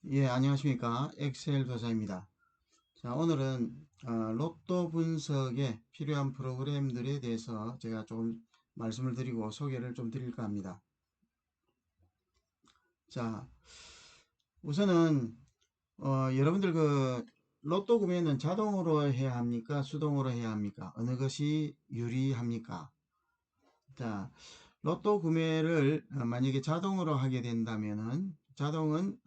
예, 안녕하십니까. 엑셀 도사입니다. 자, 오늘은 로또 분석에 필요한 프로그램들에 대해서 제가 좀 말씀을 드리고 소개를 좀 드릴까 합니다. 자, 우선은 여러분들 그 로또 구매는 자동으로 해야 합니까? 수동으로 해야 합니까? 어느 것이 유리합니까? 자, 로또 구매를 만약에 자동으로 하게 된다면은 자동은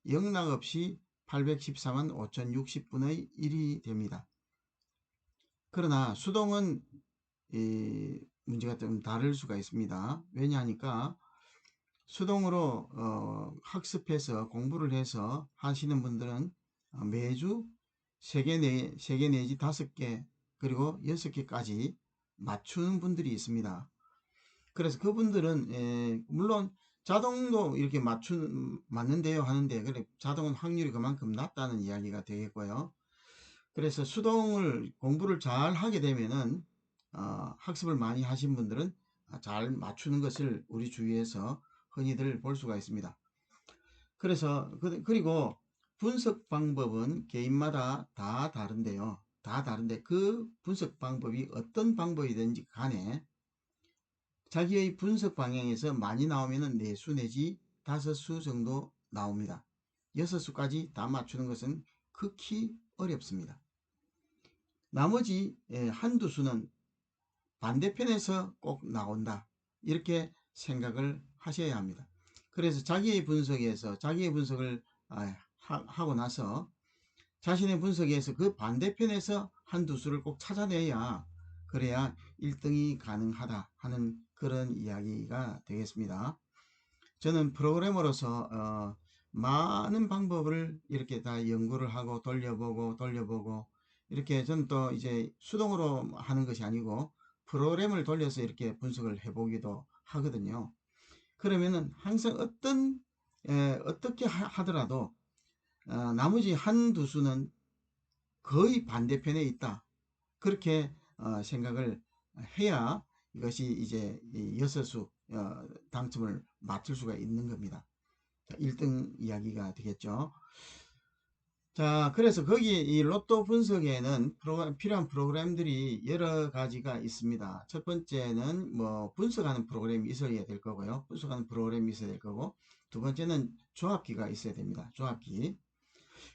영락 없이 814만 5060분의 1이 됩니다. 그러나 수동은 이 문제가 좀 다를 수가 있습니다. 왜냐하니까 수동으로 학습해서 공부를 해서 하시는 분들은 매주 3개 내지 5개 그리고 6개까지 맞추는 분들이 있습니다. 그래서 그분들은 물론 자동도 이렇게 맞는데요 하는데 그래 자동은 확률이 그만큼 낮다는 이야기가 되겠고요. 그래서 수동을 공부를 잘 하게 되면은 학습을 많이 하신 분들은 잘 맞추는 것을 우리 주위에서 흔히들 볼 수가 있습니다. 그래서 그리고 분석 방법은 개인마다 다 다른데요. 다 다른데 그 분석 방법이 어떤 방법이든지 간에 자기의 분석 방향에서 많이 나오면 4수 내지 5수 정도 나옵니다. 6수까지 다 맞추는 것은 극히 어렵습니다. 나머지 한두 수는 반대편에서 꼭 나온다. 이렇게 생각을 하셔야 합니다. 그래서 자기의 분석을 하고 나서 자신의 분석에서 그 반대편에서 한두 수를 꼭 찾아내야 그래야 1등이 가능하다 하는 그런 이야기가 되겠습니다. 저는 프로그래머로서 많은 방법을 이렇게 다 연구를 하고 돌려보고 이렇게 저는 또 이제 수동으로 하는 것이 아니고 프로그램을 돌려서 이렇게 분석을 해보기도 하거든요. 그러면은 항상 어떻게 하더라도 나머지 한두 수는 거의 반대편에 있다. 그렇게 생각을 해야 이것이 이제 여섯수 당첨을 맞출 수가 있는 겁니다. 1등 이야기가 되겠죠. 자, 그래서 거기 이 로또 분석에는 필요한 프로그램들이 여러 가지가 있습니다. 첫 번째는 뭐 분석하는 프로그램이 있어야 될 거고요. 분석하는 프로그램이 있어야 될 거고, 두 번째는 조합기가 있어야 됩니다. 조합기.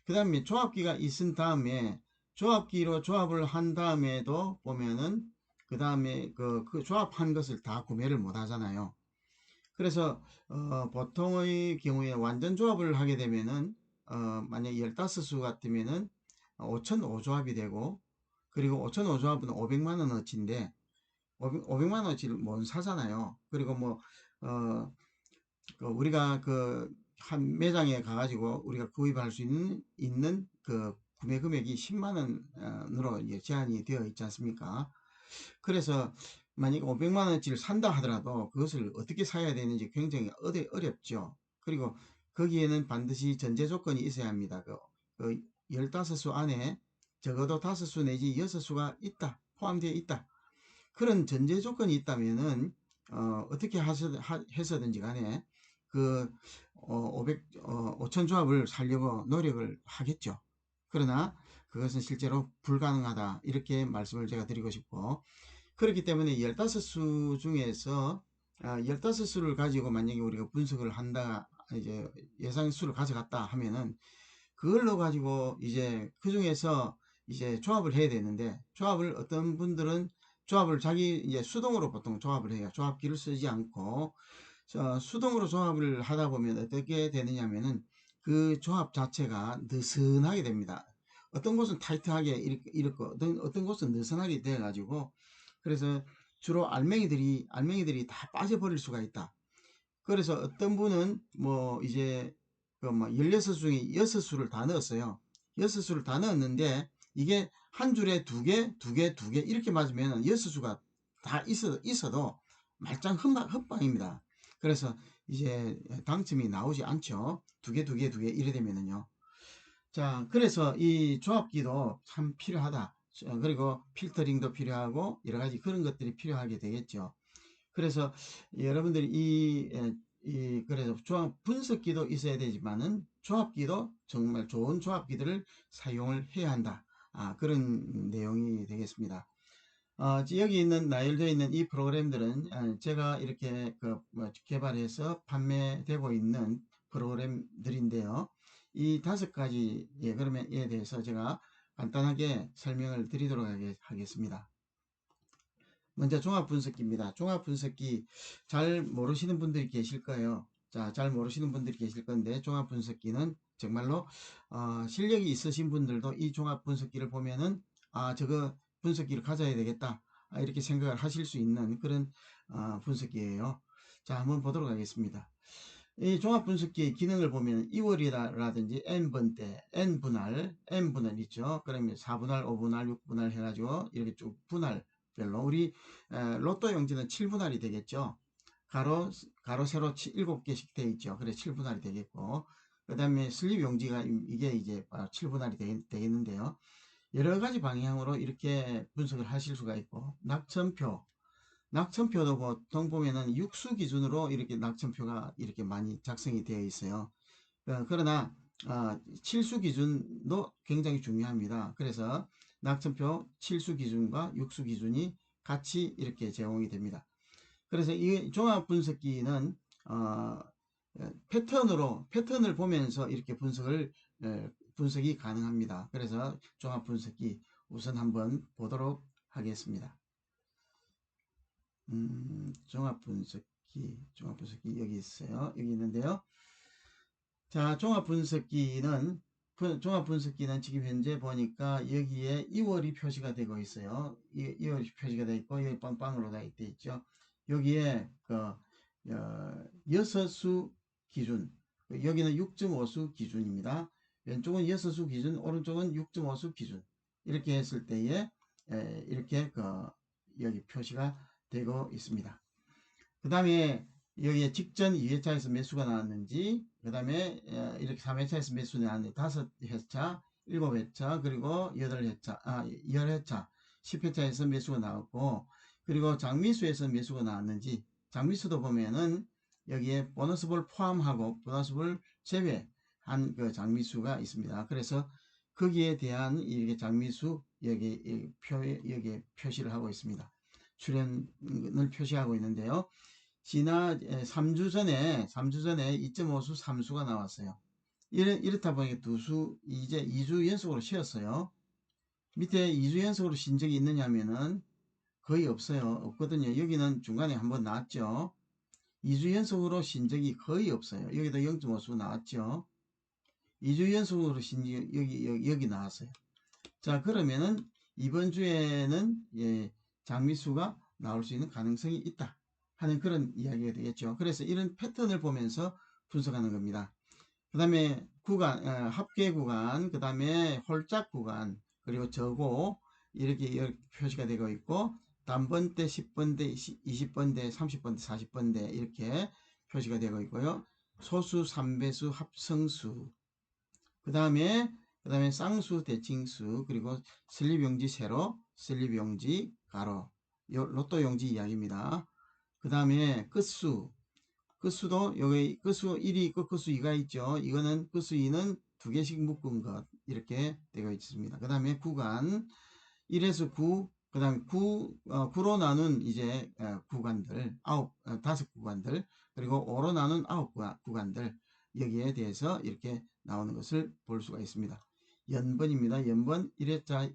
그 다음에 조합기가 있은 다음에 조합기로 조합을 한 다음에도 보면은 그 다음에 그 조합한 것을 다 구매를 못 하잖아요. 그래서 보통의 경우에 완전 조합을 하게 되면은 만약 15수 같으면은 5,005조합이 되고 그리고 5,005조합은 500만 원어치인데 500만 원어치를 못 사잖아요. 그리고 뭐 우리가 그 한 매장에 가가지고 우리가 구입할 수 있는 그 구매 금액이 10만 원으로 이제 제한이 되어 있지 않습니까? 그래서 만약 500만 원어치를 산다 하더라도 그것을 어떻게 사야 되는지 굉장히 어렵죠. 그리고 거기에는 반드시 전제 조건이 있어야 합니다. 그 15수 안에 적어도 5수 내지 6수가 있다. 포함되어 있다. 그런 전제 조건이 있다면은 어떻게 해서든지 간에 그 5천 조합을 살려고 노력을 하겠죠. 그러나 그것은 실제로 불가능하다. 이렇게 말씀을 제가 드리고 싶고 그렇기 때문에 15수 중에서 15수를 가지고 만약에 우리가 분석을 한다 이제 예상 수를 가져갔다 하면은 그걸로 가지고 이제 그 중에서 이제 조합을 해야 되는데 조합을 어떤 분들은 조합을 자기 이제 수동으로 보통 조합을 해요. 조합기를 쓰지 않고 수동으로 조합을 하다 보면 어떻게 되느냐면은 그 조합 자체가 느슨하게 됩니다. 어떤 곳은 타이트하게 이렇고 어떤 곳은 느슨하게 돼 가지고 그래서 주로 알맹이들이 다 빠져버릴 수가 있다. 그래서 어떤 분은 뭐 이제 그막 16수 중에 6수를 다 넣었어요. 6수를 다 넣었는데 이게 한 줄에 두 개 이렇게 맞으면 6수가 다 있어도 말짱 헛방입니다. 그래서 이제 당첨이 나오지 않죠. 두 개 이래 되면은요. 자, 그래서 이 조합기도 참 필요하다. 그리고 필터링도 필요하고 여러 가지 그런 것들이 필요하게 되겠죠. 그래서 여러분들이 그래서 조합 분석기도 있어야 되지만은 조합기도 정말 좋은 조합기들을 사용을 해야 한다. 그런 내용이 되겠습니다. 여기 있는 나열되어 있는 이 프로그램들은 제가 이렇게 개발해서 판매되고 있는 프로그램들인데요. 이 5가지 그러면에 대해서 제가 간단하게 설명을 드리도록 하겠습니다. 먼저 종합분석기입니다. 종합분석기 잘 모르시는 분들이 계실 거예요. 자, 잘 모르시는 분들이 계실 건데 종합분석기는 정말로 실력이 있으신 분들도 이 종합분석기를 보면은 저거 분석기를 가져야 되겠다, 이렇게 생각을 하실 수 있는 그런 분석기예요. 자, 한번 보도록 하겠습니다. 이 종합분석기의 기능을 보면 이월이라든지 n번대, n분할 있죠. 그러면 4분할, 5분할, 6분할 해가지고 이렇게 쭉 분할별로 우리 로또 용지는 7분할이 되겠죠. 가로 세로 7개씩 되어 있죠. 그래 7분할이 되겠고, 그 다음에 슬립 용지가 이게 이제 7분할이 되겠는데요. 여러 가지 방향으로 이렇게 분석을 하실 수가 있고, 낙천표도 보통 보면은 육수 기준으로 이렇게 낙천표가 이렇게 많이 작성이 되어 있어요. 그러나 칠수 기준도 굉장히 중요합니다. 그래서 낙천표 칠수 기준과 육수 기준이 같이 이렇게 제공이 됩니다. 그래서 이 종합 분석기는 패턴을 보면서 이렇게 분석이 가능합니다. 그래서 종합 분석기 우선 한번 보도록 하겠습니다. 종합분석기 여기 있어요. 여기 있는데요. 자, 종합분석기는 지금 현재 보니까 여기에 2월이 표시가 되고 있어요. 2월이 표시가 되어 있고, 여기 빵빵으로 되어 있죠. 여기에 여섯수 기준, 여기는 6.5수 기준입니다. 왼쪽은 6수 기준, 오른쪽은 6.5수 기준. 이렇게 했을 때에 이렇게 여기 표시가 되고 있습니다. 그 다음에 여기에 직전 2회차에서 매수가 나왔는지, 그 다음에 이렇게 3회차에서 매수 나왔는지, 5회차, 7회차, 그리고 8회차, 10회차, 10회차에서 매수가 나왔고, 그리고 장미수에서 매수가 나왔는지, 장미수도 보면은 여기에 보너스볼 포함하고 보너스볼 제외한 그 장미수가 있습니다. 그래서 거기에 대한 이게 장미수 여기 표시를 하고 있습니다. 출현을 표시하고 있는데요. 지난 3주 전에 2.5수 3수가 나왔어요. 이렇다 보니까 이제 2주 연속으로 쉬었어요. 밑에 2주 연속으로 쉰 적이 있느냐면은 거의 없거든요. 여기는 중간에 한번 나왔죠. 2주 연속으로 쉰 적이 거의 없어요. 여기도 0.5수 나왔죠. 2주 연속으로 쉰 적이 여기 나왔어요. 자, 그러면은 이번 주에는 장미수가 나올 수 있는 가능성이 있다 하는 그런 이야기가 되겠죠. 그래서 이런 패턴을 보면서 분석하는 겁니다. 그 다음에 합계 구간, 그 다음에 홀짝 구간, 그리고 저고 이렇게 표시가 되고 있고, 단번대, 10번대, 20번대, 30번대, 40번대 이렇게 표시가 되고 있고요. 소수, 3배수, 합성수, 그 다음에 쌍수, 대칭수, 그리고 슬립용지 세로, 슬립용지 가로, 로또 용지 이야기입니다. 그 다음에 끝수도 여기 끝수 1이 있고 끝수 2가 있죠. 이거는 끝수 2는 2개씩 묶은 것 이렇게 되어 있습니다. 그 다음에 구간 1에서 9, 그 다음에 9로 나눈 이제 구간들, 5구간들, 그리고 5로 나눈 9구간들, 여기에 대해서 이렇게 나오는 것을 볼 수가 있습니다. 연번입니다. 연번 1회차,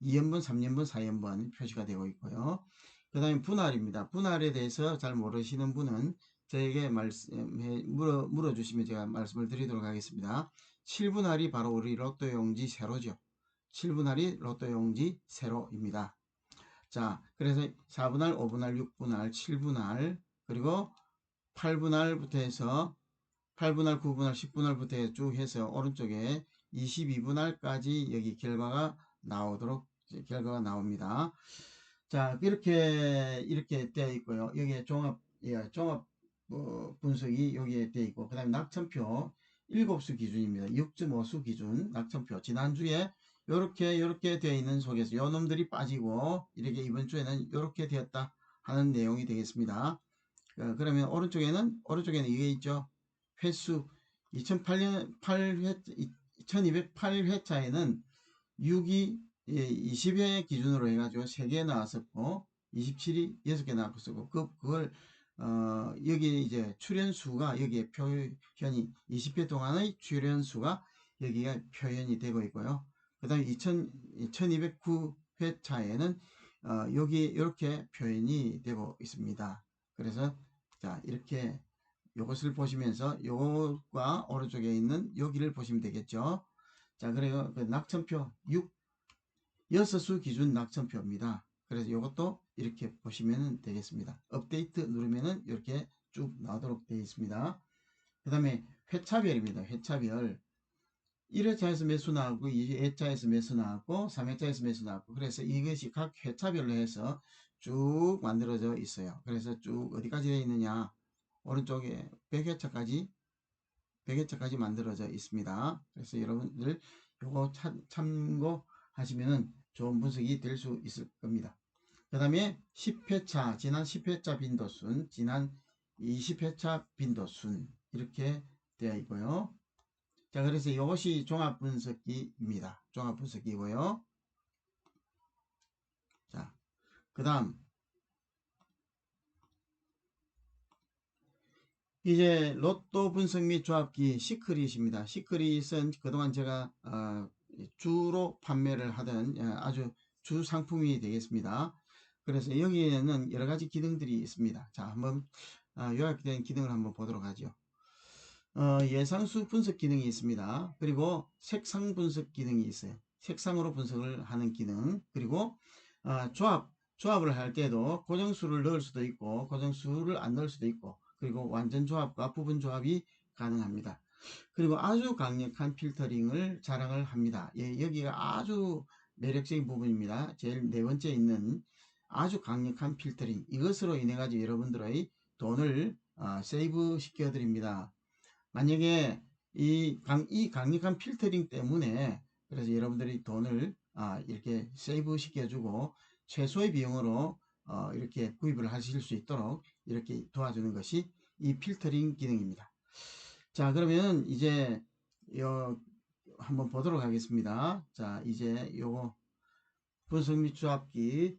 2연번, 3연번, 4연번 표시가 되고 있고요. 그 다음에 분할입니다. 분할에 대해서 잘 모르시는 분은 저에게 물어주시면 제가 말씀을 드리도록 하겠습니다. 7분할이 바로 우리 로또 용지 세로죠. 7분할이 로또 용지 세로입니다. 자, 그래서 4분할, 5분할, 6분할, 7분할, 그리고 8분할부터 해서 8분할, 9분할, 10분할부터 해서 쭉 해서 오른쪽에 22분할까지 여기 결과가 나옵니다. 자, 이렇게 되어 있고요. 여기에 종합 분석이 여기에 되어 있고, 그 다음에 낙천표 7수 기준입니다. 6.5수 기준 낙천표. 지난주에 요렇게 되어 있는 속에서 요 놈들이 빠지고, 이렇게 이번 주에는 요렇게 되었다 하는 내용이 되겠습니다. 그러면 오른쪽에는 이게 있죠. 횟수 2008년 8회 1208회차에는 6이 20회 기준으로 해가지고 3개 나왔었고 27이 6개 나왔었고 그걸 여기 이제 출연수가 여기에 표현이 20회 동안의 출연수가 여기가 표현이 되고 있고요. 그 다음에 1209회차에는 여기 이렇게 표현이 되고 있습니다. 그래서 자 이렇게 요것을 보시면서 요것과 오른쪽에 있는 여기를 보시면 되겠죠. 자 그래요. 그 낙천표 6수 기준 낙천표입니다. 그래서 이것도 이렇게 보시면 되겠습니다. 업데이트 누르면은 이렇게 쭉 나오도록 되어 있습니다. 그 다음에 회차별입니다. 회차별 1회차에서 매수 나왔고 2회차에서 매수 나왔고 3회차에서 매수 나왔고 그래서 이것이 각 회차별로 해서 쭉 만들어져 있어요. 그래서 쭉 어디까지 되어 있느냐 오른쪽에 100회차까지 만들어져 있습니다. 그래서 여러분들 요거 참고하시면은 좋은 분석이 될 수 있을 겁니다. 그 다음에 10회차, 지난 10회차 빈도순, 지난 20회차 빈도순 이렇게 되어 있고요. 자, 그래서 이것이 종합분석기입니다. 종합분석기고요. 자, 그 다음 이제 로또 분석 및 조합기 시크릿입니다. 시크릿은 그동안 제가 주로 판매를 하던 아주 주 상품이 되겠습니다. 그래서 여기에는 여러 가지 기능들이 있습니다. 자, 한번 요약된 기능을 한번 보도록 하죠. 예상수 분석 기능이 있습니다. 그리고 색상 분석 기능이 있어요. 색상으로 분석을 하는 기능. 그리고 조합을 할 때도 고정수를 넣을 수도 있고 고정수를 안 넣을 수도 있고 그리고 완전 조합과 부분 조합이 가능합니다. 그리고 아주 강력한 필터링을 자랑을 합니다. 예, 여기가 아주 매력적인 부분입니다. 제일 네 번째 있는 아주 강력한 필터링 이것으로 인해 가지고 여러분들의 돈을 세이브 시켜 드립니다. 만약에 이 강력한 필터링 때문에 그래서 여러분들이 돈을 이렇게 세이브 시켜주고 최소의 비용으로 이렇게 구입을 하실 수 있도록 이렇게 도와주는 것이 이 필터링 기능입니다. 자 그러면 이제 한번 보도록 하겠습니다. 자 이제 요거 분석 및 조합기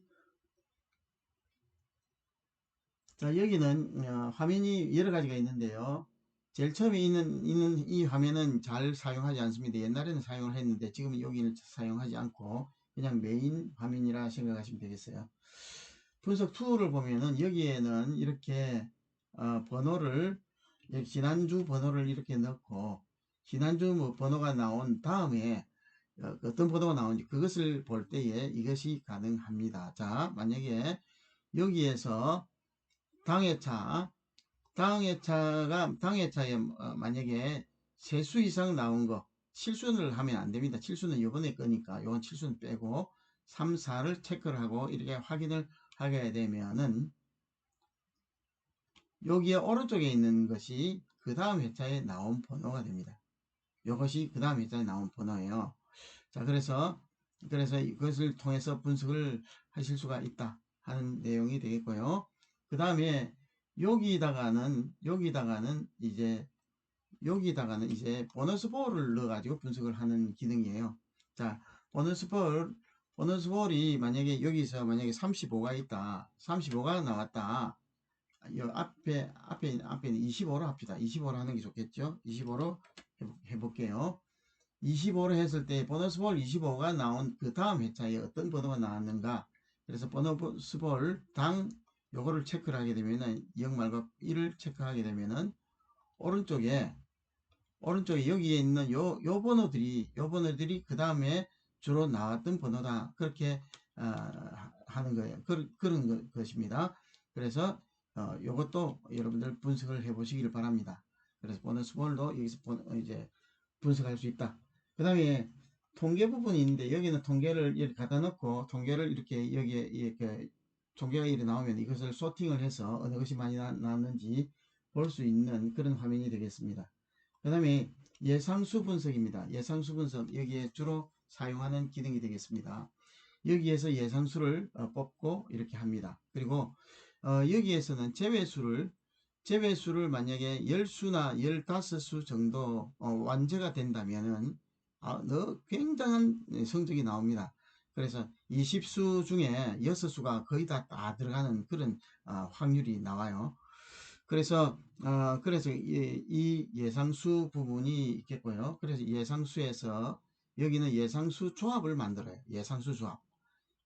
자 여기는 화면이 여러 가지가 있는데요. 제일 처음에 있는 이 화면은 잘 사용하지 않습니다. 옛날에는 사용을 했는데 지금은 여기는 사용하지 않고 그냥 메인 화면이라 생각하시면 되겠어요. 분석 툴을 보면은 여기에는 이렇게 번호를 지난주 번호를 이렇게 넣고 지난주 뭐 번호가 나온 다음에 어떤 번호가 나오는지 그것을 볼 때에 이것이 가능합니다. 자 만약에 여기에서 당해차에 만약에 세 수 이상 나온 거 실수를 하면 안 됩니다. 실수는 요번에 거니까 요건 실수는 빼고 3, 4를 체크를 하고 이렇게 확인을 하게 되면은 여기에 오른쪽에 있는 것이 그 다음 회차에 나온 번호가 됩니다. 이것이 그 다음 회차에 나온 번호예요. 자, 그래서 이것을 통해서 분석을 하실 수가 있다 하는 내용이 되겠고요. 그 다음에 여기다가는 이제 보너스 볼을 넣어 가지고 분석을 하는 기능이에요. 자, 보너스 볼이 만약에 여기서 만약에 35가 있다. 35가 나왔다. 요 앞에는 25로 합시다. 25로 하는 게 좋겠죠? 25로 해볼게요. 25로 했을 때 보너스 볼 25가 나온 그 다음 회차에 어떤 번호가 나왔는가. 그래서 보너스 볼 당 요거를 체크를 하게 되면은 0 말고 1을 체크하게 되면은 오른쪽에 여기에 있는 요 번호들이 그 다음에 주로 나왔던 번호다. 그렇게 하는 거예요. 그런 것입니다. 그래서 요것도 여러분들 분석을 해 보시기를 바랍니다. 그래서 보너스 볼도 여기서 이제 분석할 수 있다. 그 다음에 통계 부분이 있는데 여기는 통계를 이렇게 갖다 놓고 통계를 이렇게 여기에 이렇게 통계가 이렇게 나오면 이것을 소팅을 해서 어느 것이 많이 나왔는지 볼 수 있는 그런 화면이 되겠습니다. 그 다음에 예상수 분석입니다. 예상수 분석 여기에 주로 사용하는 기능이 되겠습니다. 여기에서 예상수를 뽑고 이렇게 합니다. 그리고 여기에서는 제외수를 재배수를 만약에 10수나 15수 정도 완제가 된다면은 너 굉장한 성적이 나옵니다. 그래서 20수 중에 6수가 거의 다 들어가는 그런 확률이 나와요. 그래서 이 예상수 부분이 있겠고요. 그래서 예상수에서 여기는 예상수 조합을 만들어요. 예상수 조합.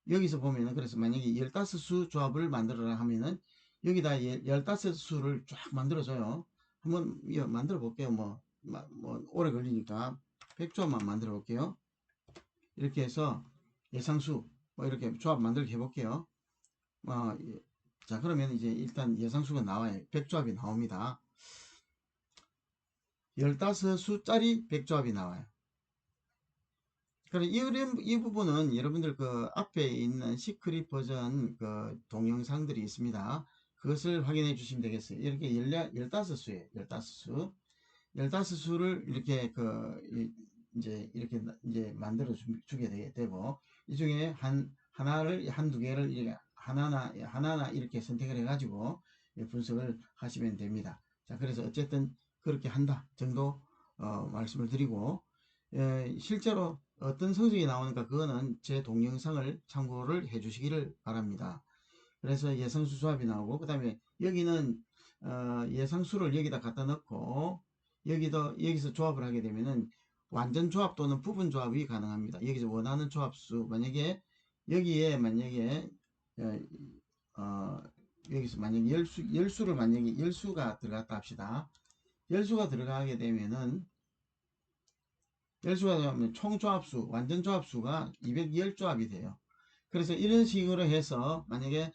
여기서 보면은 그래서 만약에 15수 조합을 만들어라 하면은 여기다 15수를 쫙 만들어줘요. 한번 만들어 볼게요. 뭐 오래 걸리니까 100조합만 만들어 볼게요. 이렇게 해서 예상수 뭐 이렇게 조합 만들게 해볼게요. 어, 자, 그러면 이제 일단 예상수가 나와요. 100조합이 나옵니다. 15수짜리 100조합이 나와요. 그럼 이 부분은 여러분들 그 앞에 있는 시크릿 버전 그 동영상들이 있습니다. 그것을 확인해 주시면 되겠어요. 이렇게 15수예요. 15수. 15수를 이렇게 이제 이렇게 이제 만들어 주게 되고, 이 중에 하나를, 한두 개를 이렇게 하나나 이렇게 선택을 해가지고 분석을 하시면 됩니다. 자, 그래서 어쨌든 그렇게 한다 정도 말씀을 드리고, 실제로 어떤 성적이 나오는가 그거는 제 동영상을 참고를 해 주시기를 바랍니다. 그래서 예상수 조합이 나오고, 그 다음에 여기는 예상수를 여기다 갖다 넣고 여기서 조합을 하게 되면은 완전 조합 또는 부분 조합이 가능합니다. 여기서 원하는 조합수 만약에 여기에 만약에 어, 어, 여기서 만약에 열수를 만약에 열수가 들어갔다 합시다. 열수가 들어가게 되면은 열수가 들어가면 총 조합수 완전 조합수가 210조합이 돼요. 그래서 이런 식으로 해서 만약에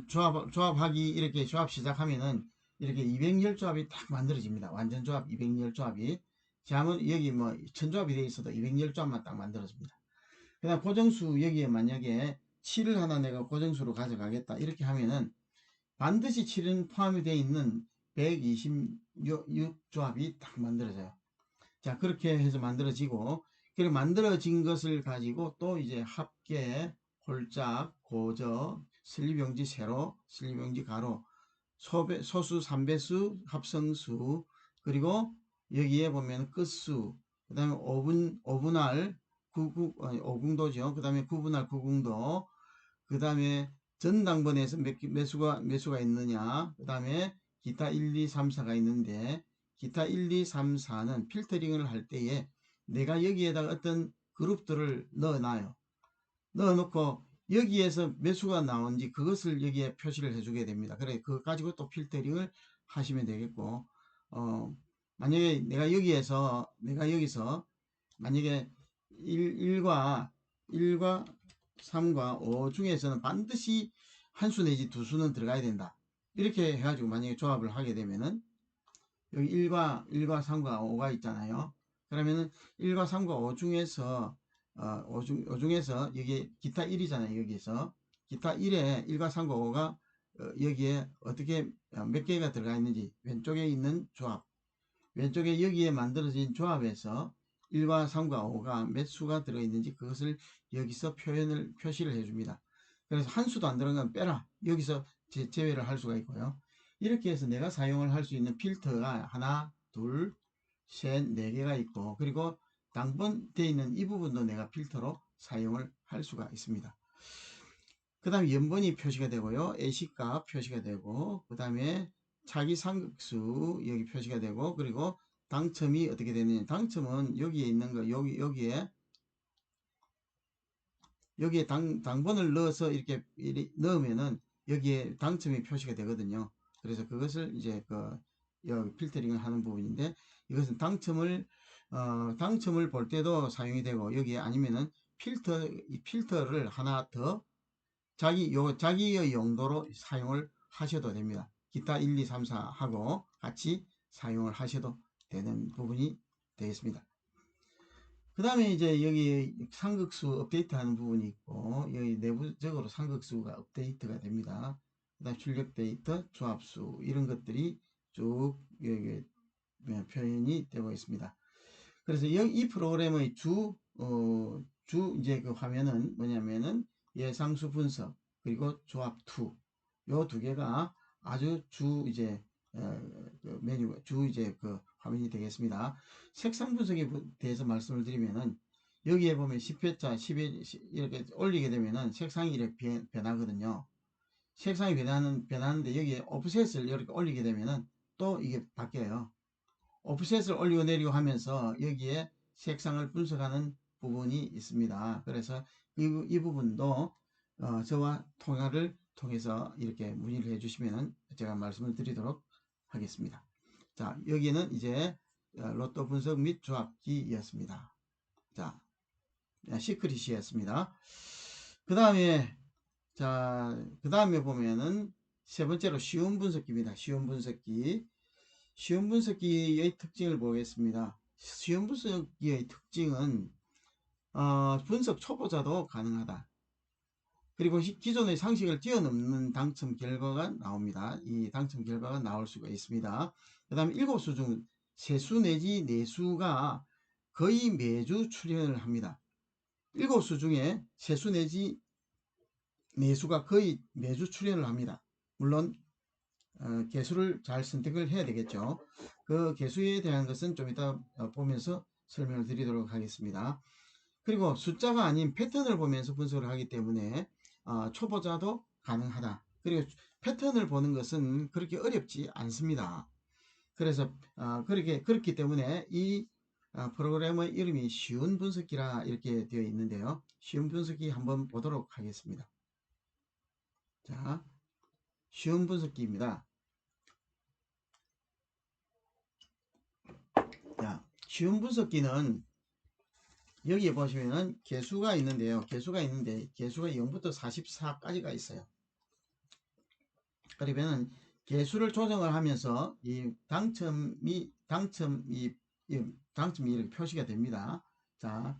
조합하기 이렇게 조합 시작하면은 이렇게 210조합이 딱 만들어집니다. 완전 조합 210조합이. 자면 여기 뭐 1000조합이 되어 있어도 210조합만 딱 만들어집니다. 그 다음 고정수 여기에 만약에 7을 하나 내가 고정수로 가져가겠다 이렇게 하면은 반드시 7은 포함이 되어 있는 126조합이 딱 만들어져요. 자, 그렇게 해서 만들어지고, 그리고 만들어진 것을 가지고 또 이제 합계, 홀짝, 고저, 슬립용지 세로, 슬립용지 가로, 소수, 삼배수, 합성수, 그리고 여기에 보면 끝수, 그 다음에 오분할, 오궁도죠. 그 다음에 구분할 구궁도, 그 다음에 전당번에서 몇 수가 있느냐, 그 다음에 기타 1, 2, 3, 4가 있는데, 기타 1, 2, 3, 4는 필터링을 할 때에 내가 여기에다가 어떤 그룹들을 넣어놔요. 넣어놓고 여기에서 몇 수가 나온지 그것을 여기에 표시를 해주게 됩니다. 그래, 그거 가지고 또 필터링을 하시면 되겠고, 어, 만약에 내가 여기서 만약에 1과 3과 5 중에서는 반드시 한 수 내지 두 수는 들어가야 된다. 이렇게 해가지고 만약에 조합을 하게 되면은 여기 1과 3과 5가 있잖아요. 그러면은 1과 3과 5 중에서 5 중에서 여기 기타 1이잖아요. 여기서 기타 1에 1과 3과 5가 여기에 어떻게 몇 개가 들어가 있는지 왼쪽에 있는 조합, 왼쪽에 여기에 만들어진 조합에서 1과 3과 5가 몇 수가 들어있는지 그것을 여기서 표시를 해줍니다. 그래서 한 수도 안 들어간 건 빼라. 여기서 제외를 할 수가 있고요. 이렇게 해서 내가 사용을 할 수 있는 필터가 하나, 둘, 셋, 네 개가 있고, 그리고 당번되어 있는 이 부분도 내가 필터로 사용을 할 수가 있습니다. 그 다음에 연번이 표시가 되고요. A시값 표시가 되고, 그 다음에 차기 상극수 여기 표시가 되고, 그리고 당첨이 어떻게 되느냐. 당첨은 여기에 있는 거, 여기에 당번을 넣어서 이렇게 넣으면은 여기에 당첨이 표시가 되거든요. 그래서 그것을 이제 여기 필터링을 하는 부분인데, 이것은 당첨을 볼 때도 사용이 되고, 여기에 아니면은 필터를 하나 더 자기의 용도로 사용을 하셔도 됩니다. 기타 1, 2, 3, 4 하고 같이 사용을 하셔도 되는 부분이 되겠습니다. 그 다음에 이제 여기 상극수 업데이트 하는 부분이 있고, 여기 내부적으로 상극수가 업데이트가 됩니다. 그 다음 출력 데이터, 조합수, 이런 것들이 쭉 여기 표현이 되고 있습니다. 그래서 이 프로그램의 이제 그 화면은 뭐냐면은 예상수 분석, 그리고 조합 2. 요 두 개가 아주 이제 그 메뉴 주 이제 그 화면이 되겠습니다. 색상 분석에 대해서 말씀을 드리면은 여기에 보면 10회차 10회 이렇게 올리게 되면은 색상이 이렇게 변하거든요. 색상이 변하는데 여기에 오프셋을 이렇게 올리게 되면은 또 이게 바뀌어요. 오프셋을 올리고 내리고 하면서 여기에 색상을 분석하는 부분이 있습니다. 그래서 이 부분도 저와 통화를 통해서 이렇게 문의를 해주시면 제가 말씀을 드리도록 하겠습니다. 자, 여기는 이제 로또 분석 및 조합기였습니다. 자, 시크릿이었습니다. 그 다음에 그 다음에 보면은 세 번째로 쉬운 분석기입니다. 쉬운 분석기. 쉬운 분석기의 특징을 보겠습니다. 쉬운 분석기의 특징은 분석 초보자도 가능하다. 그리고 기존의 상식을 뛰어넘는 당첨 결과가 나옵니다. 이 당첨 결과가 나올 수가 있습니다. 그 다음에 7수 중 3수 내지 4수가 거의 매주 출연을 합니다. 7수 중에 3수 내지 4수가 거의 매주 출연을 합니다. 물론 개수를 잘 선택을 해야 되겠죠. 그 개수에 대한 것은 좀 이따 보면서 설명을 드리도록 하겠습니다. 그리고 숫자가 아닌 패턴을 보면서 분석을 하기 때문에 초보자도 가능하다. 그리고 패턴을 보는 것은 그렇게 어렵지 않습니다. 그래서 그렇기 때문에 이 프로그램의 이름이 쉬운 분석기라 이렇게 되어 있는데요. 쉬운 분석기 한번 보도록 하겠습니다. 자, 쉬운 분석기입니다. 자, 쉬운 분석기는 여기에 보시면은 개수가 있는데요. 개수가 0부터 44까지가 있어요. 그러면은 개수를 조정을 하면서 이 당첨이 이렇게 표시가 됩니다. 자,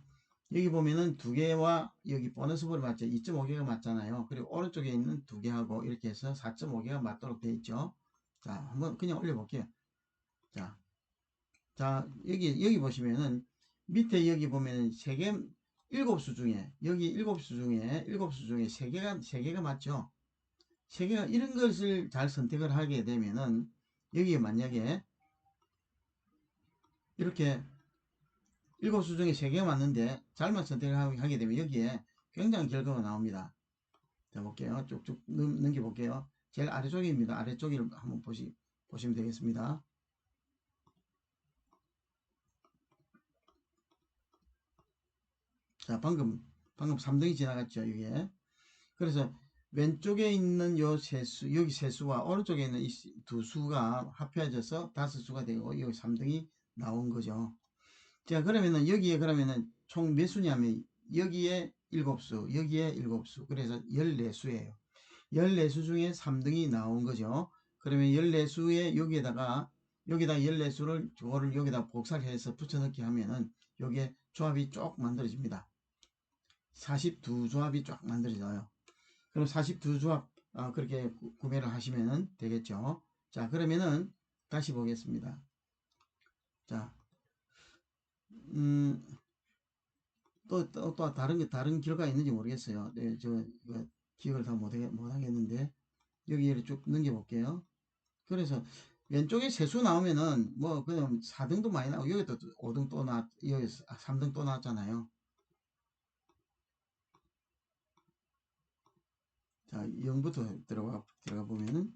여기 보면은 두 개와 여기 보너스볼이 맞죠? 2.5개가 맞잖아요. 그리고 오른쪽에 있는 두 개하고 이렇게 해서 4.5개가 맞도록 되어 있죠. 자, 한번 그냥 올려볼게요. 자, 여기 보시면은 밑에 여기 보면은 3개, 7수 중에 여기 7수 중에 3개가 맞죠? 3개가 이런 것을 잘 선택을 하게 되면은 여기에 만약에 이렇게 7수 중에 3개가 맞는데 잘못 선택을 하게 되면 여기에 굉장히 결과가 나옵니다. 자, 볼게요. 쭉쭉 넘겨볼게요. 제일 아래쪽입니다. 아래쪽을 한번 보시면 되겠습니다. 자, 방금 3등이 지나갔죠, 이게. 그래서 왼쪽에 있는 요 세수, 여기 세수와 오른쪽에 있는 이 두 수가 합해져서 5수가 되고 여기 3등이 나온 거죠. 자, 그러면은 여기에 그러면은 총 몇 수냐면 여기에 7수, 여기에 7수. 그래서 14수예요. 14수 중에 3등이 나온 거죠. 그러면 14수에 여기다 14수를 저거를 여기다 복사해서 붙여넣기 하면은 여기에 조합이 쭉 만들어집니다. 42조합이 쫙 만들어져요. 그럼 42조합 그렇게 구매를 하시면 되겠죠. 자, 그러면은 다시 보겠습니다. 자, 또 다른 결과 있는지 모르겠어요. 네, 이거 기억을 다 못하겠는데 여기를 쭉 넘겨볼게요. 그래서 왼쪽에 세수 나오면은 뭐 그냥 4등도 많이 나오고 여기도 5등 여기 3등 또 나왔잖아요. 자, 0부터 들어가 보면은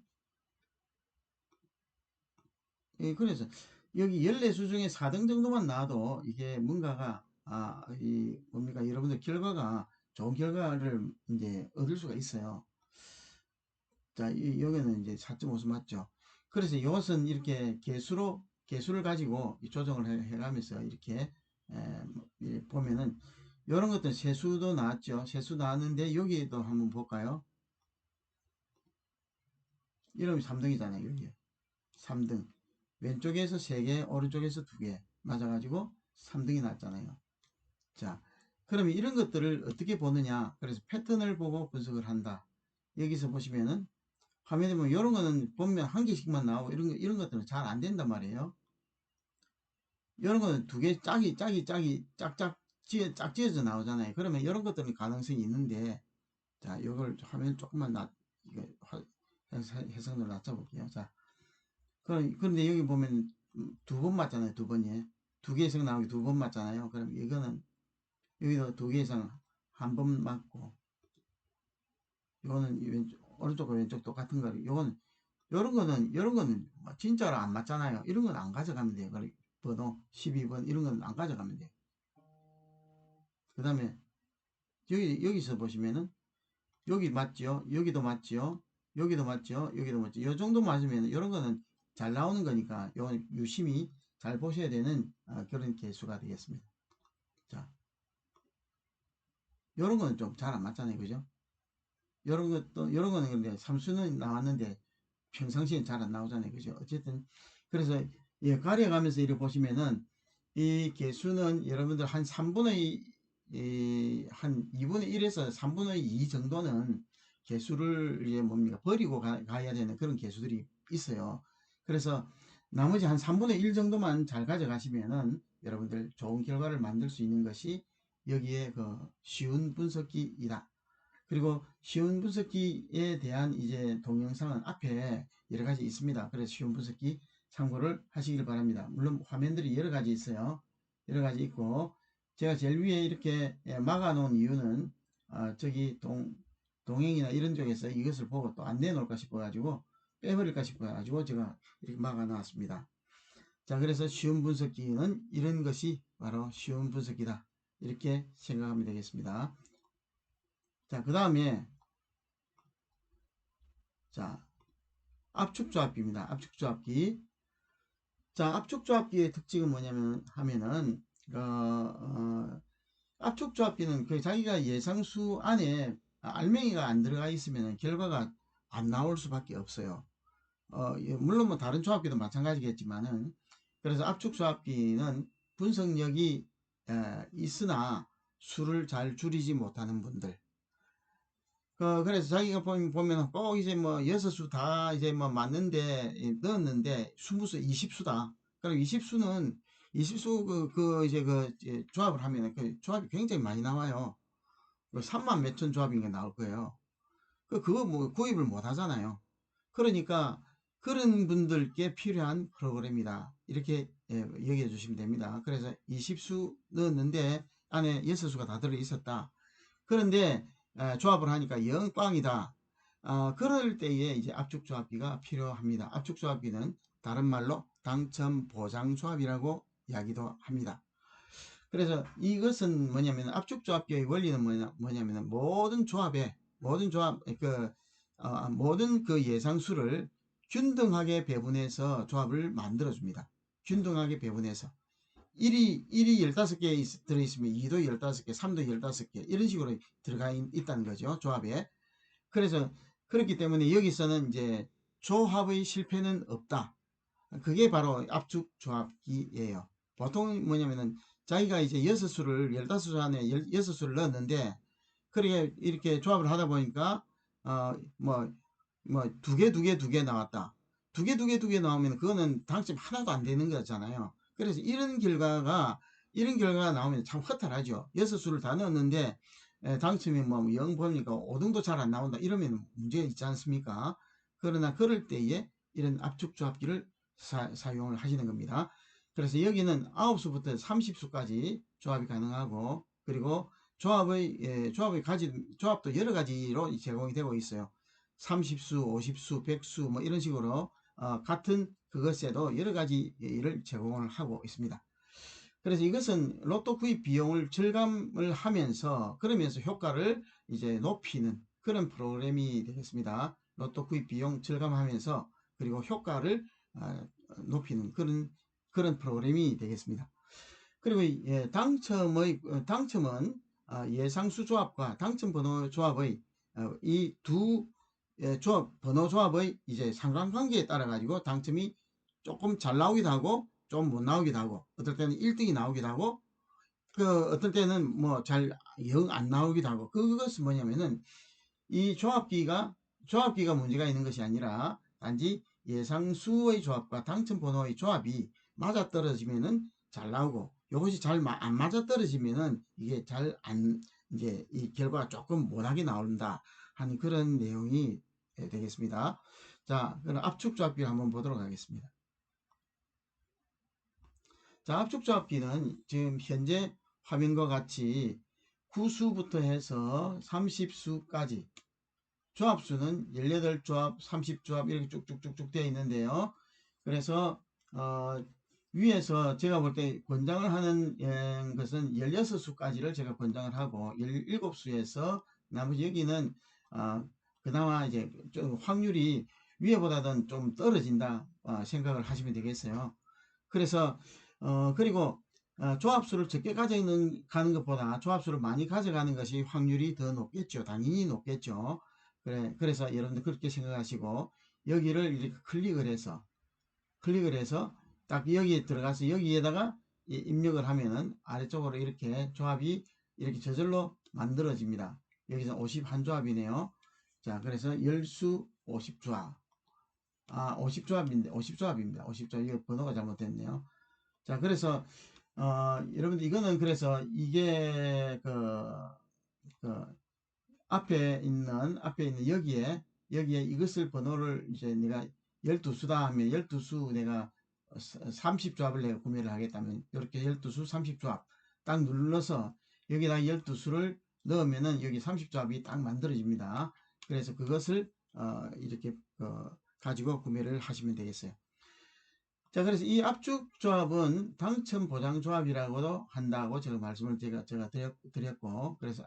그래서 여기 14수 중에 4등 정도만 나와도 이게 뭔가가 이 뭡니까 여러분들 결과가 좋은 결과를 이제 얻을 수가 있어요. 자, 여기는 이제 4.5수 맞죠. 그래서 이것은 이렇게 개수를 가지고 조정을 해가면서 이렇게 보면은 이런 것들 세수도 나왔죠. 세수 나왔는데 여기도 한번 볼까요? 이름이 3등이잖아요. 여기 3등. 왼쪽에서 3개, 오른쪽에서 2개 맞아가지고 3등이 났잖아요. 자, 그러면 이런 것들을 어떻게 보느냐? 그래서 패턴을 보고 분석을 한다. 여기서 보시면은 화면에 보면 이런 거는 보면 한 개씩만 나오고 이런 것들은 잘 안 된단 말이에요. 이런 거는 두 개 짝짝 짝지어져 나오잖아요. 그러면 이런 것들은 가능성이 있는데, 자, 이걸 화면 조금만 이거 해석을 낮춰볼게요. 자, 그런데 여기 보면 두 번 맞잖아요. 두 번에. 두 개 이상 나오기 두 번 맞잖아요. 그럼 이거는 여기도 두 개 이상 한 번 맞고, 이거는 오른쪽과 왼쪽 똑같은 거를, 요거는, 요런 거는 뭐 진짜로 안 맞잖아요. 이런 건 안 가져가면 돼요. 그래, 번호 12번 이런 건 안 가져가면 돼요. 그 다음에 여기서 보시면은 여기 맞죠? 여기도 맞죠? 여기도 맞죠? 여기도 맞죠? 요 정도 맞으면 이런 거는 잘 나오는 거니까 요건 유심히 잘 보셔야 되는 그런 개수가 되겠습니다. 자, 요런 거는 좀 잘 안 맞잖아요. 그죠? 요런 거는 근데 삼수는 나왔는데 평상시엔 잘 안 나오잖아요. 그죠? 어쨌든 그래서 예, 가려가면서 이렇게 보시면은 이 개수는 여러분들 한 3분의 한 2분의 1에서 3분의 2 정도는 개수를 이제 뭡니까 버리고 가야 되는 그런 개수들이 있어요. 그래서 나머지 한 3분의 1 정도만 잘 가져가시면은 여러분들 좋은 결과를 만들 수 있는 것이 여기에 그 쉬운 분석기이다. 그리고 쉬운 분석기에 대한 이제 동영상은 앞에 여러 가지 있습니다. 그래서 쉬운 분석기 참고를 하시길 바랍니다. 물론 화면들이 여러 가지 있어요. 여러 가지 있고, 제가 제일 위에 이렇게 막아 놓은 이유는 저기 동행이나 이런 쪽에서 이것을 보고 또 안 내놓을까 싶어 가지고 빼버릴까 싶어 가지고 제가 이렇게 막아 놨습니다. 자, 그래서 쉬운 분석기는 이런 것이 바로 쉬운 분석기다, 이렇게 생각하면 되겠습니다. 자, 그 다음에 자, 압축조합기입니다. 압축조합기. 자, 압축조합기의 특징은 뭐냐면 하면은 압축조합기는 그 자기가 예상수 안에 알맹이가 안 들어가 있으면 결과가 안 나올 수밖에 없어요. 예, 물론 뭐 다른 조합기도 마찬가지겠지만은, 그래서 압축조합기는 분석력이 있으나 수를 잘 줄이지 못하는 분들, 그래서 자기가 보면 꼭 이제 뭐 여섯 수 다 이제 뭐 맞는데 넣었는데 수무수 20수다. 그럼 20수는 20수 이제 조합을 하면 그 조합이 굉장히 많이 나와요. 3만 몇천 조합인 게 나올 거예요. 그거 뭐 구입을 못 하잖아요. 그러니까 그런 분들께 필요한 프로그램이다, 이렇게 여기해 주시면 됩니다. 그래서 20수 넣었는데 안에 6수가 다 들어 있었다. 그런데 조합을 하니까 영 꽝이다. 그럴 때에 이제 압축조합비가 필요합니다. 압축조합비는 다른 말로 당첨 보장 조합이라고 이야기도 합니다. 그래서 이것은 뭐냐면 압축조합비의 원리는 뭐냐면 모든 그 예상수를 균등하게 배분해서 조합을 만들어 줍니다. 균등하게 배분해서 1이 15개 들어있으면 2도 15개, 3도 15개, 이런 식으로 들어가 있다는 거죠. 조합에. 그래서 그렇기 때문에 여기서는 이제 조합의 실패는 없다. 그게 바로 압축 조합기예요. 보통 뭐냐면은 자기가 이제 6수를 15수 안에 6수를 넣었는데, 그렇게 이렇게 조합을 하다 보니까 두 개, 두 개, 두 개 나왔다. 두 개, 두 개, 두 개 나오면 그거는 당점 하나도 안 되는 거잖아요. 그래서 이런 결과가 나오면 참 허탈하죠. 여섯 수를 다 넣었는데 당첨이 뭐 0 보니까 5등도 잘 안 나온다, 이러면 문제가 있지 않습니까? 그러나 그럴 때에 이런 압축조합기를 사용을 하시는 겁니다. 그래서 여기는 9수부터 30수까지 조합이 가능하고, 그리고 조합도 여러 가지로 제공이 되고 있어요. 30수, 50수, 100수 뭐 이런 식으로 같은 그것에도 여러 가지를 제공을 하고 있습니다. 그래서 이것은 로또 구입 비용을 절감을 하면서, 그러면서 효과를 이제 높이는 그런 프로그램이 되겠습니다. 로또 구입 비용 절감하면서 그리고 효과를 높이는 그런 프로그램이 되겠습니다. 그리고 당첨은 예상수 조합과 당첨 번호 조합의 이 두 조합 번호 조합의 이제 상관관계에 따라 가지고 당첨이 조금 잘 나오기도 하고 좀 못 나오기도 하고, 어떨 때는 1등이 나오기도 하고 어떨 때는 뭐 잘 영 안 나오기도 하고, 그것은 뭐냐면은 이 조합기가 문제가 있는 것이 아니라 단지 예상수의 조합과 당첨 번호의 조합이 맞아떨어지면은 잘 나오고, 이것이 잘 안 맞아떨어지면은 이게 잘 안, 이제 이 결과가 조금 못하게 나온다 하는 그런 내용이 되겠습니다. 자, 그럼 압축조합비를 한번 보도록 하겠습니다. 자, 압축조합비는 지금 현재 화면과 같이 구수부터 해서 30수까지 조합수는 18조합, 30조합 이렇게 쭉쭉쭉쭉 되어 있는데요. 그래서 위에서 제가 볼 때 권장을 하는 것은 16수까지를 제가 권장을 하고 17수에서 나머지 여기는 그나마 이제 좀 확률이 위에보다는 좀 떨어진다 생각을 하시면 되겠어요. 그래서 그리고 조합수를 적게 가져가는 것보다 조합수를 많이 가져가는 것이 확률이 더 높겠죠. 당연히 높겠죠. 그래서 여러분들 그렇게 생각하시고 여기를 이렇게 클릭을 해서 딱 여기에 들어가서 여기에다가 입력을 하면은 아래쪽으로 이렇게 조합이 이렇게 저절로 만들어집니다. 여기서 51조합이네요. 자, 그래서 열수 50조합. 50조합인데 50조합입니다. 50조합. 이거 번호가 잘못됐네요. 자, 그래서 여러분들 이거는 그래서 이게 그 앞에 있는 여기에 이것을 번호를 이제 내가 12수다 하면 12수 내가 30조합을 내가 구매를 하겠다면 이렇게 12수 30조합 딱 눌러서 여기다 12수를 넣으면은 여기 30조합이 딱 만들어집니다. 그래서 그것을 이렇게 가지고 구매를 하시면 되겠어요. 자, 그래서 이 압축조합은 당첨 보장 조합이라고도 한다고 제가 말씀을 제가 드렸고, 그래서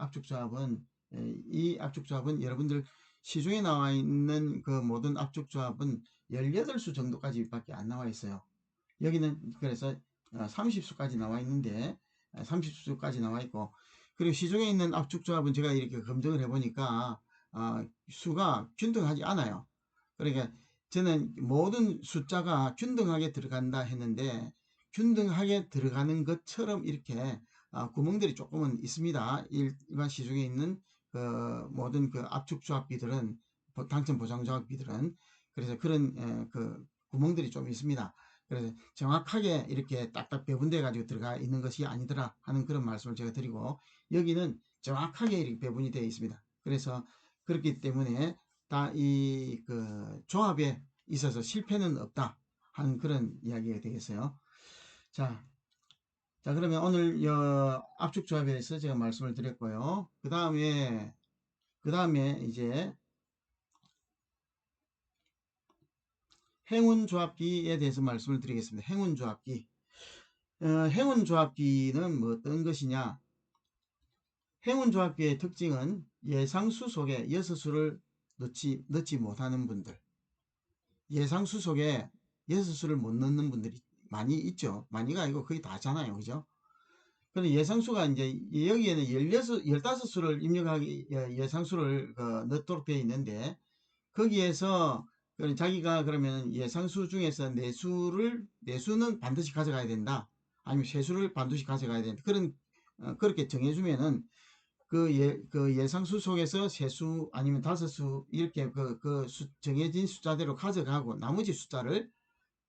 이 압축조합은 여러분들 시중에 나와 있는 그 모든 압축조합은 18수 정도까지 밖에 안 나와 있어요. 여기는 그래서 30수까지 나와 있는데 30수까지 나와 있고, 그리고 시중에 있는 압축조합은 제가 이렇게 검증을 해보니까 수가 균등하지 않아요. 그러니까 저는 모든 숫자가 균등하게 들어간다 했는데 균등하게 들어가는 것처럼 이렇게 구멍들이 조금은 있습니다. 일반 시중에 있는 그 모든 그 압축조합비들은 당첨 보장조합비들은 그래서 그런 그 구멍들이 좀 있습니다. 그래서 정확하게 이렇게 딱딱 배분돼 가지고 들어가 있는 것이 아니더라 하는 그런 말씀을 제가 드리고 여기는 정확하게 이렇게 배분이 되어 있습니다. 그래서 그렇기 때문에 다 이 그 조합에 있어서 실패는 없다 하는 그런 이야기가 되겠어요. 자, 자 그러면 오늘 압축 조합에 대해서 제가 말씀을 드렸고요. 그 다음에 이제 행운 조합기에 대해서 말씀을 드리겠습니다. 행운 조합기. 행운 조합기는 뭐 어떤 것이냐? 행운 조합기의 특징은 예상수 속에 6수를 넣지 못하는 분들, 예상수 속에 6수를 못 넣는 분들이 많이 있죠. 많이가 아니고 거의 다잖아요. 그죠? 근데 예상수가 이제 여기에는 15수를 입력하기, 예상수를 넣도록 되어 있는데, 거기에서 자기가 그러면 예상수 중에서 내수는 반드시 가져가야 된다. 아니면 세수를 반드시 가져가야 된다. 그렇게 정해주면은 그 예상수 속에서 세수 아니면 다섯수 이렇게 정해진 숫자대로 가져가고 나머지 숫자를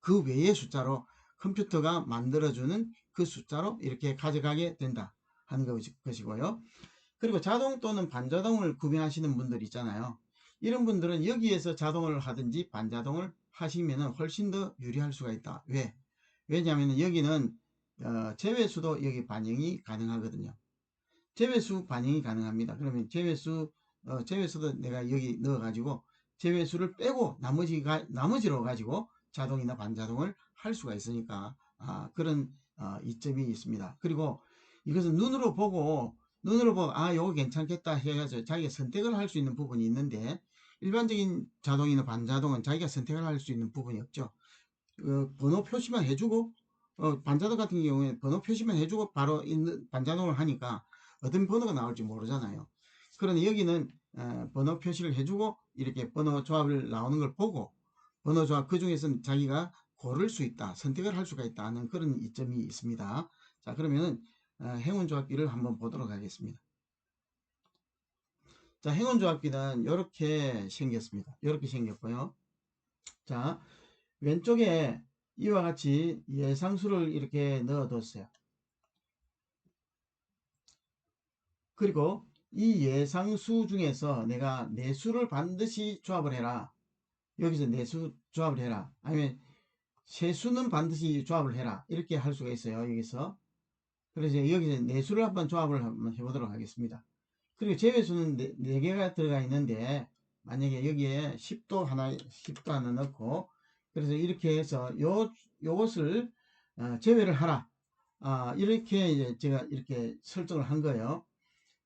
그 외의 숫자로 컴퓨터가 만들어주는 그 숫자로 이렇게 가져가게 된다 하는 것이고요. 그리고 자동 또는 반자동을 구매하시는 분들 있잖아요. 이런 분들은 여기에서 자동을 하든지 반자동을 하시면 훨씬 더 유리할 수가 있다. 왜냐하면 여기는 제외수도 여기 반영이 가능하거든요. 제외수 반영이 가능합니다. 그러면 제외수도 내가 여기 넣어가지고 제외수를 빼고 나머지로 가지고 자동이나 반자동을 할 수가 있으니까 그런 이점이 있습니다. 그리고 이것은 눈으로 보고 요거 괜찮겠다 해가지고 자기가 선택을 할 수 있는 부분이 있는데 일반적인 자동이나 반자동은 자기가 선택을 할 수 있는 부분이 없죠. 번호 표시만 해주고 반자동 같은 경우에 번호 표시만 해주고 바로 반자동을 하니까 어떤 번호가 나올지 모르잖아요. 그런데 여기는 번호 표시를 해주고 이렇게 번호 조합을 나오는 걸 보고 번호 조합 그 중에서 자기가 고를 수 있다, 선택을 할 수가 있다는 그런 이점이 있습니다. 자, 그러면은 행운 조합비를 한번 보도록 하겠습니다. 자, 행운 조합비는 이렇게 생겼습니다. 이렇게 생겼고요. 자, 왼쪽에 이와 같이 예상수를 이렇게 넣어뒀어요. 그리고 이 예상수 중에서 내가 내수를 반드시 조합을 해라. 여기서 내수 조합을 해라. 아니면 세수는 반드시 조합을 해라. 이렇게 할 수가 있어요. 여기서. 그래서 여기서 내수를 한번 조합을 한번 해보도록 하겠습니다. 그리고 제외수는 4개가 들어가 있는데 만약에 여기에 10도 하나 넣고 그래서 이렇게 해서 요것을 제외를 하라. 이렇게 이제 제가 이렇게 설정을 한 거예요.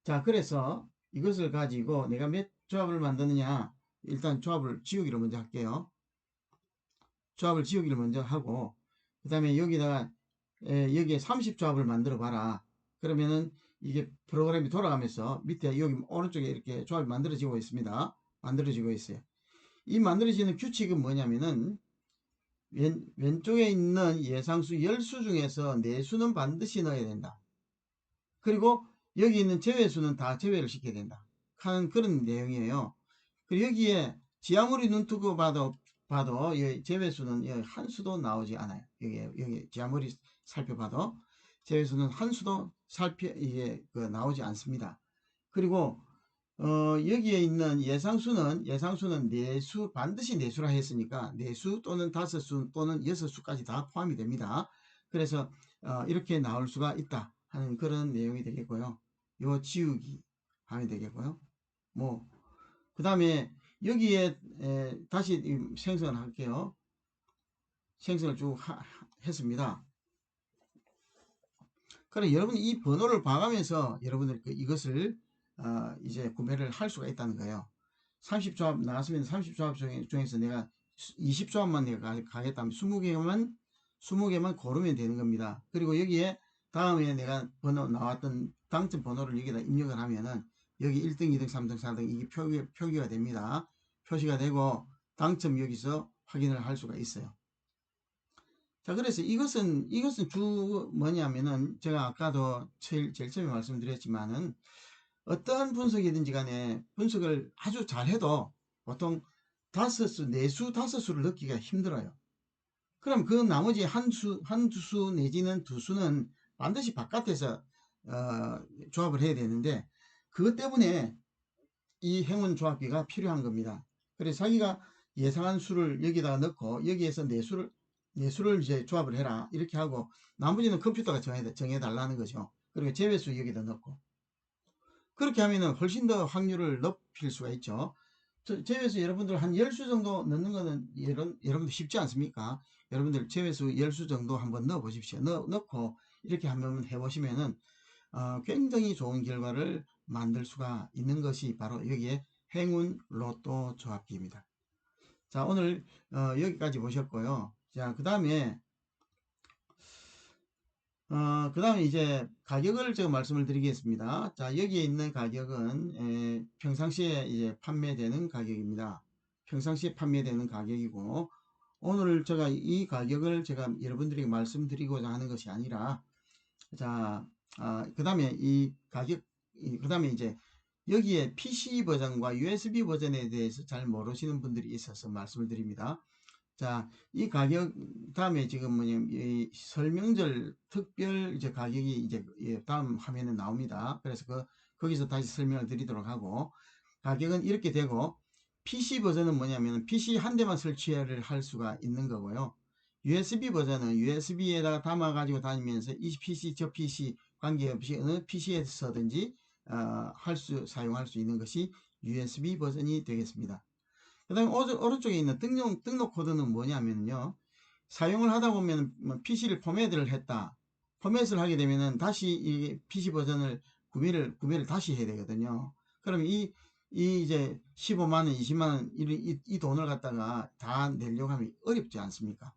자, 그래서 이것을 가지고 내가 몇 조합을 만드느냐. 일단 조합을 지우기를 먼저 할게요. 조합을 지우기를 먼저 하고 그 다음에 여기다가 여기에 30조합을 만들어 봐라. 그러면은 이게 프로그램이 돌아가면서 밑에 여기 오른쪽에 이렇게 조합이 만들어지고 있습니다. 만들어지고 있어요. 이 만들어지는 규칙은 뭐냐면은 왼쪽에 있는 예상수 10수 중에서 4수는 반드시 넣어야 된다. 그리고 여기 있는 제외수는 다 제외를 시켜야 된다 하는 그런 내용이에요. 그리고 여기에 아무리 눈 뜨고 봐도 제외수는 한 수도 나오지 않아요. 여기 아무리 살펴봐도 제외수는 한 수도 이게 나오지 않습니다. 그리고 여기에 있는 예상수는 내수 반드시 내수라 했으니까 내수 또는 5수 또는 6수까지 다 포함이 됩니다. 그래서 이렇게 나올 수가 있다 하는 그런 내용이 되겠고요. 요 지우기 하면 되겠고요. 뭐 그 다음에 여기에 다시 생성을 할게요. 생성을 쭉 했습니다. 그래 여러분이 이 번호를 봐가면서 여러분들 이것을 이제 구매를 할 수가 있다는 거예요. 30조합 나왔으면 30조합 중에서 내가 20조합만 내가 가겠다면 20개만 고르면 되는 겁니다. 그리고 여기에 다음에 내가 번호 나왔던 당첨 번호를 여기다 입력을 하면은 여기 1등, 2등, 3등, 4등 이게 표기가 됩니다. 표시가 되고 당첨 여기서 확인을 할 수가 있어요. 자, 그래서 이것은 뭐냐면은 제가 아까도 제일 처음에 말씀드렸지만은 어떠한 분석이든지 간에 분석을 아주 잘해도 보통 내수 다섯 수를 넣기가 힘들어요. 그럼 그 나머지 한두 수 내지는 두 수는 반드시 바깥에서 조합을 해야 되는데 그것 때문에 이 행운 조합기가 필요한 겁니다. 그래서 자기가 예상한 수를 여기다가 넣고 여기에서 내수를 이제 조합을 해라 이렇게 하고 나머지는 컴퓨터가 정해달라는 거죠. 그리고 제외수 여기다 넣고 그렇게 하면은 훨씬 더 확률을 높일 수가 있죠. 제외수 여러분들 한 10수 정도 넣는 거는 여러분들 쉽지 않습니까? 여러분들 제외수 10수 정도 한번 넣어 보십시오. 넣고 이렇게 한번 해보시면은 굉장히 좋은 결과를 만들 수가 있는 것이 바로 여기에 행운 로또 조합기입니다. 자, 오늘 여기까지 보셨고요. 자, 그 다음에 이제 가격을 제가 말씀을 드리겠습니다. 자, 여기에 있는 가격은 평상시에 이제 판매되는 가격입니다. 평상시에 판매되는 가격이고 오늘 제가 이 가격을 제가 여러분들에게 말씀드리고자 하는 것이 아니라 자, 그 다음에 그 다음에 이제 여기에 PC 버전과 USB 버전에 대해서 잘 모르시는 분들이 있어서 말씀을 드립니다. 자, 이 가격 다음에 지금 뭐냐면 이 설명절 특별 이제 가격이 이제 다음 화면에 나옵니다. 그래서 거기서 다시 설명을 드리도록 하고 가격은 이렇게 되고 PC 버전은 뭐냐면 PC 한 대만 설치를 할 수가 있는 거고요. USB 버전은 USB에다가 담아 가지고 다니면서 이 PC 저 PC 관계없이 어느 PC에서든지 사용할 수 있는 것이 USB 버전이 되겠습니다. 그 다음에 오른쪽에 있는 등록 코드는 뭐냐면요. 사용을 하다 보면 PC를 포맷을 했다. 포맷을 하게 되면은 다시 이 PC 버전을 구매를 다시 해야 되거든요. 그럼 이제 15만원, 20만원 이 돈을 갖다가 다 내려고 하면 어렵지 않습니까?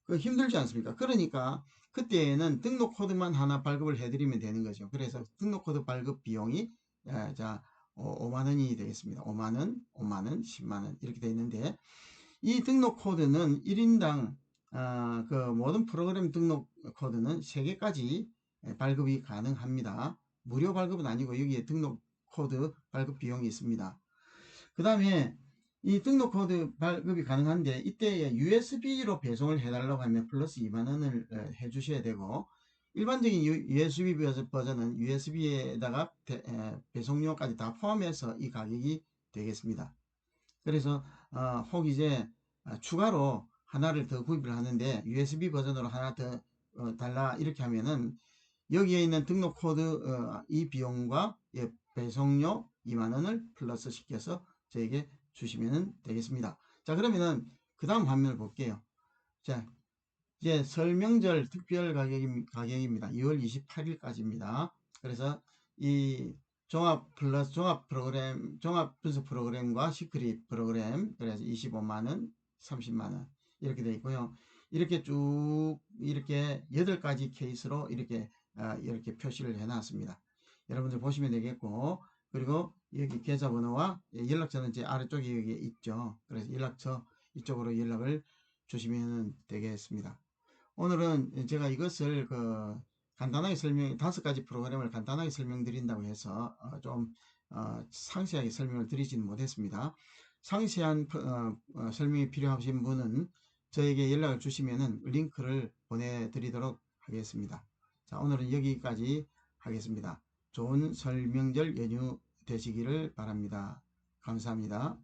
힘들지 않습니까? 그러니까 그때는 등록 코드만 하나 발급을 해드리면 되는 거죠. 그래서 등록 코드 발급 비용이 자 5만원이 되겠습니다. 5만원, 5만원, 10만원 이렇게 되어 있는데 이 등록 코드는 1인당 그 모든 프로그램 등록 코드는 3개까지 발급이 가능합니다. 무료 발급은 아니고 여기에 등록 코드 발급 비용이 있습니다. 그 다음에 이 등록 코드 발급이 가능한데 이때 USB로 배송을 해달라고 하면 플러스 2만원을 해주셔야 되고 일반적인 USB 버전은 USB에다가 배송료까지 다 포함해서 이 가격이 되겠습니다. 그래서 혹 이제 추가로 하나를 더 구입을 하는데 USB 버전으로 하나 더 달라 이렇게 하면은 여기에 있는 등록 코드 이 비용과 배송료 2만원을 플러스 시켜서 저에게 주시면 되겠습니다. 자, 그러면은 그 다음 화면을 볼게요. 자, 이제 설명절 특별 가격입니다. 2월 28일까지입니다. 그래서 이 종합 플러스 종합 프로그램, 종합 분석 프로그램과 시크릿 프로그램, 그래서 25만원, 30만원 이렇게 되어 있고요. 이렇게 쭉 이렇게 8가지 케이스로 이렇게 표시를 해 놨습니다. 여러분들 보시면 되겠고, 그리고 여기 계좌번호와 연락처는 제 아래쪽에 여기 있죠. 그래서 연락처 이쪽으로 연락을 주시면 되겠습니다. 오늘은 제가 이것을 간단하게 5가지 프로그램을 간단하게 설명드린다고 해서 좀 상세하게 설명을 드리지는 못했습니다. 상세한 설명이 필요하신 분은 저에게 연락을 주시면은 링크를 보내드리도록 하겠습니다. 자, 오늘은 여기까지 하겠습니다. 좋은 설명절 연휴 되시기를 바랍니다. 감사합니다.